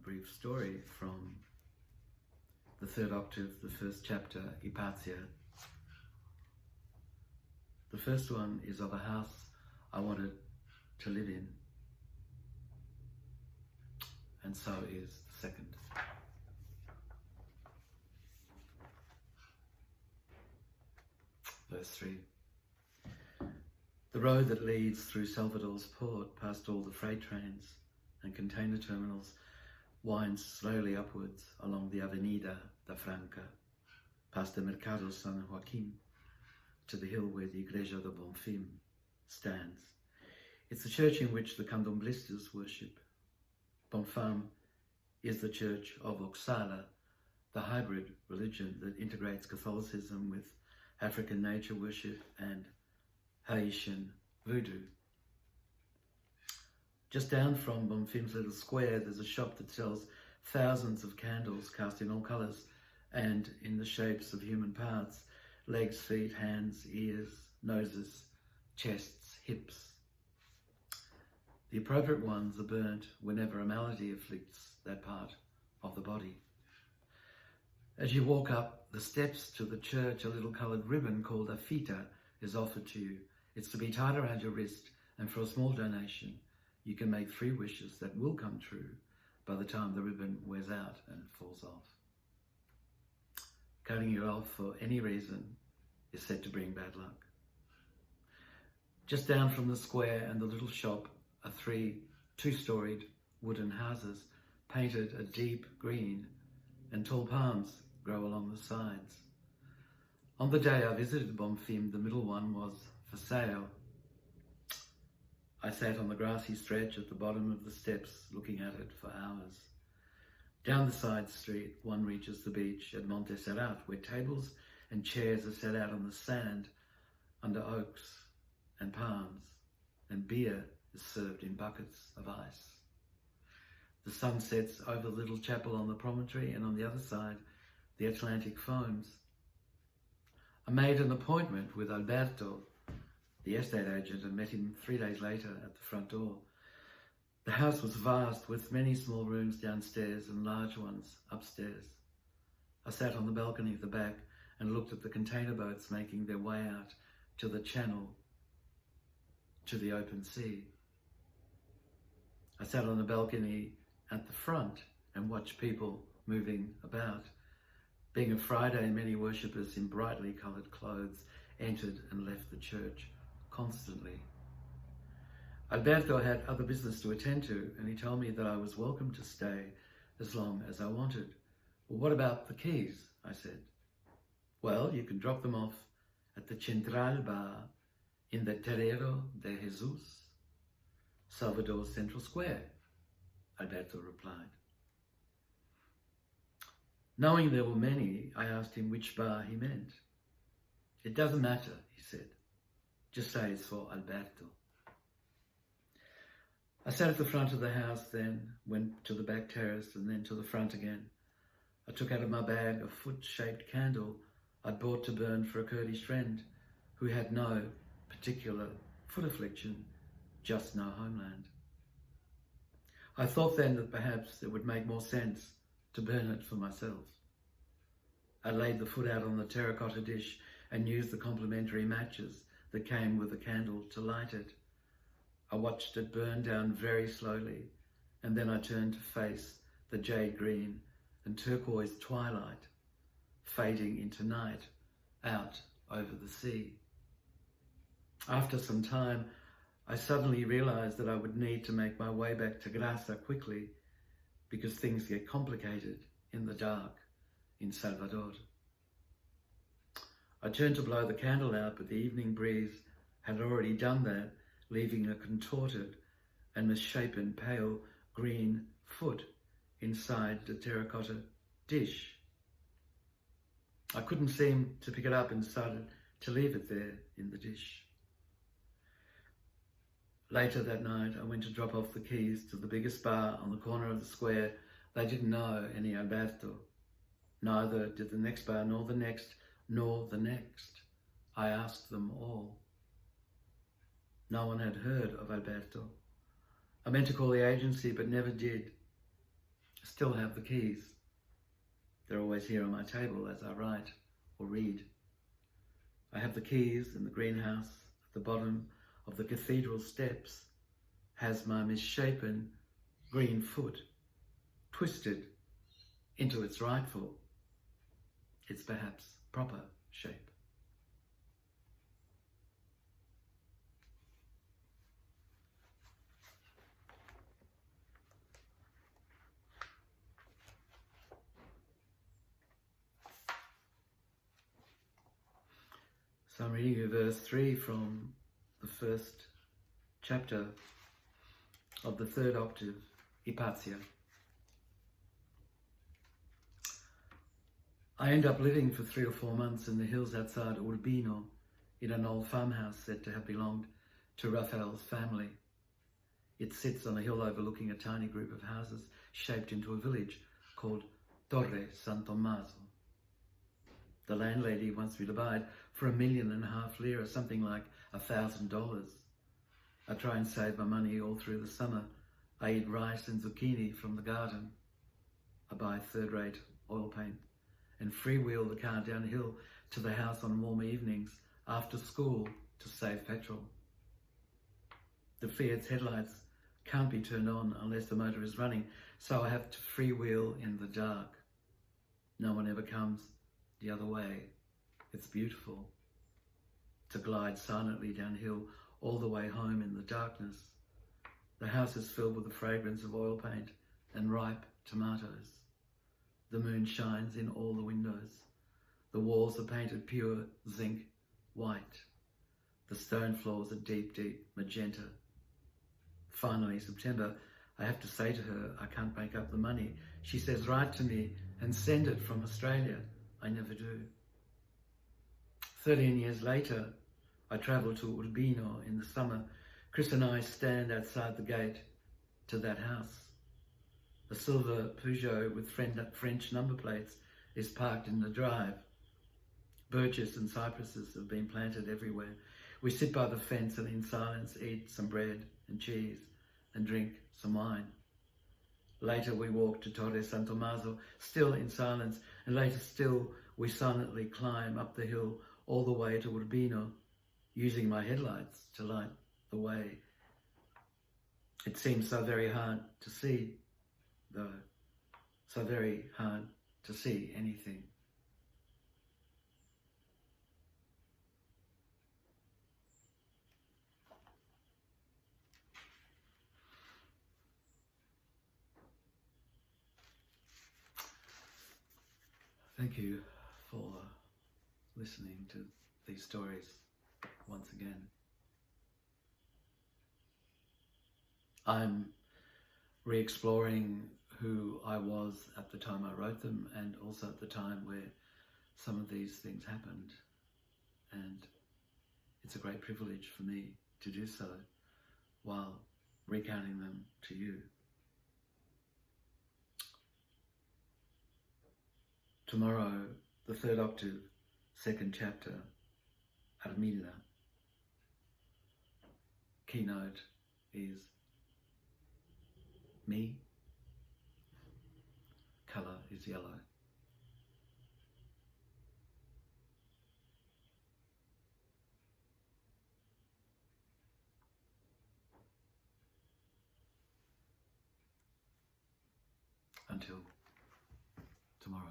brief story from the third octave, the first chapter, ipazia. The first one is of a house I wanted to live in, and so is the second. Verse 3. The road that leads through Salvador's port, past all the freight trains and container terminals, winds slowly upwards along the Avenida da Franca, past the Mercado San Joaquin, to the hill where the Igreja do Bonfim stands. It's the church in which the candomblistas worship. Bonfim is the church of Oxala, the hybrid religion that integrates Catholicism with African nature worship and Haitian voodoo. Just down from Bonfim's little square, there's a shop that sells thousands of candles cast in all colours and in the shapes of human parts: legs, feet, hands, ears, noses, chests, hips. The appropriate ones are burnt whenever a malady afflicts that part of the body. As you walk up the steps to the church, a little coloured ribbon called a fita is offered to you. It's to be tied around your wrist, and for a small donation, you can make 3 wishes that will come true by the time the ribbon wears out and falls off. Cutting it off for any reason is said to bring bad luck. Just down from the square and the little shop are 3 two-storied wooden houses painted a deep green, and tall palms grow along the sides. On the day I visited Bonfim, the middle one was for sale. I sat on the grassy stretch at the bottom of the steps looking at it for hours. Down the side street, one reaches the beach at Monte Serrat, where tables and chairs are set out on the sand under oaks and palms, and beer is served in buckets of ice. The sun sets over the little chapel on the promontory, and on the other side, the Atlantic foams. I made an appointment with Alberto, the estate agent, and met him 3 days later at the front door. The house was vast, with many small rooms downstairs and large ones upstairs. I sat on the balcony at the back and looked at the container boats making their way out to the channel, to the open sea. I sat on the balcony at the front and watched people moving about. Being a Friday, many worshippers in brightly coloured clothes entered and left the church constantly. Alberto had other business to attend to, and he told me that I was welcome to stay as long as I wanted. Well, what about the keys? I said. Well, you can drop them off at the Central Bar in the Terreiro de Jesus, Salvador's Central Square, Alberto replied. Knowing there were many, I asked him which bar he meant. It doesn't matter, he said. Just say it's for Alberto. I sat at the front of the house, then went to the back terrace and then to the front again. I took out of my bag a foot-shaped candle I'd bought to burn for a Kurdish friend who had no particular foot affliction, just no homeland. I thought then that perhaps it would make more sense to burn it for myself. I laid the foot out on the terracotta dish and used the complimentary matches that came with the candle to light it. I watched it burn down very slowly, and then I turned to face the jade green and turquoise twilight fading into night out over the sea. After some time, I suddenly realized that I would need to make my way back to Grasa quickly, because things get complicated in the dark in Salvador. I turned to blow the candle out, but the evening breeze had already done that, leaving a contorted and misshapen pale green foot inside the terracotta dish. I couldn't seem to pick it up and decided to leave it there in the dish. Later that night, I went to drop off the keys to the biggest bar on the corner of the square. They didn't know any Alberto. Neither did the next bar, nor the next, nor the next. I asked them all. No one had heard of Alberto. I meant to call the agency, but never did. still have the keys. They're always here on my table as I write or read. I have the keys, and the greenhouse at the bottom of the cathedral steps has my misshapen green foot twisted into its rightful, its perhaps proper shape. So I'm reading you verse 3 from the first chapter of the third octave, ipazia. I end up living for 3 or 4 months in the hills outside Urbino, in an old farmhouse said to have belonged to Raphael's family. It sits on a hill overlooking a tiny group of houses shaped into a village called Torre San Tommaso. The landlady wants me to buy it for $1.5 million lira, something like $1,000. I try and save my money all through the summer. I eat rice and zucchini from the garden. I buy third-rate oil paint and freewheel the car downhill to the house on warm evenings after school to save petrol. The Fiat's headlights can't be turned on unless the motor is running, so I have to freewheel in the dark. No one ever comes the other way. It's beautiful to glide silently downhill all the way home in the darkness. The house is filled with the fragrance of oil paint and ripe tomatoes. The moon shines in all the windows. The walls are painted pure zinc white. The stone floors are deep, deep magenta. Finally, September, I have to say to her, I can't make up the money. She says, write to me and send it from Australia. I never do. 13 years later, I travel to Urbino in the summer. Chris and I stand outside the gate to that house. A silver Peugeot with French number plates is parked in the drive. Birches and cypresses have been planted everywhere. We sit by the fence and in silence eat some bread and cheese and drink some wine. Later we walk to Torre San Tommaso, still in silence, and later still we silently climb up the hill all the way to Urbino, using my headlights to light the way. It seems so very hard to see, though, so very hard to see anything. Thank you for listening to these stories once again. I'm re-exploring who I was at the time I wrote them, and also at the time where some of these things happened. And it's a great privilege for me to do so while recounting them to you. Tomorrow, the third octave, second chapter, Armilla. Keynote is me. Colour is yellow. Until tomorrow.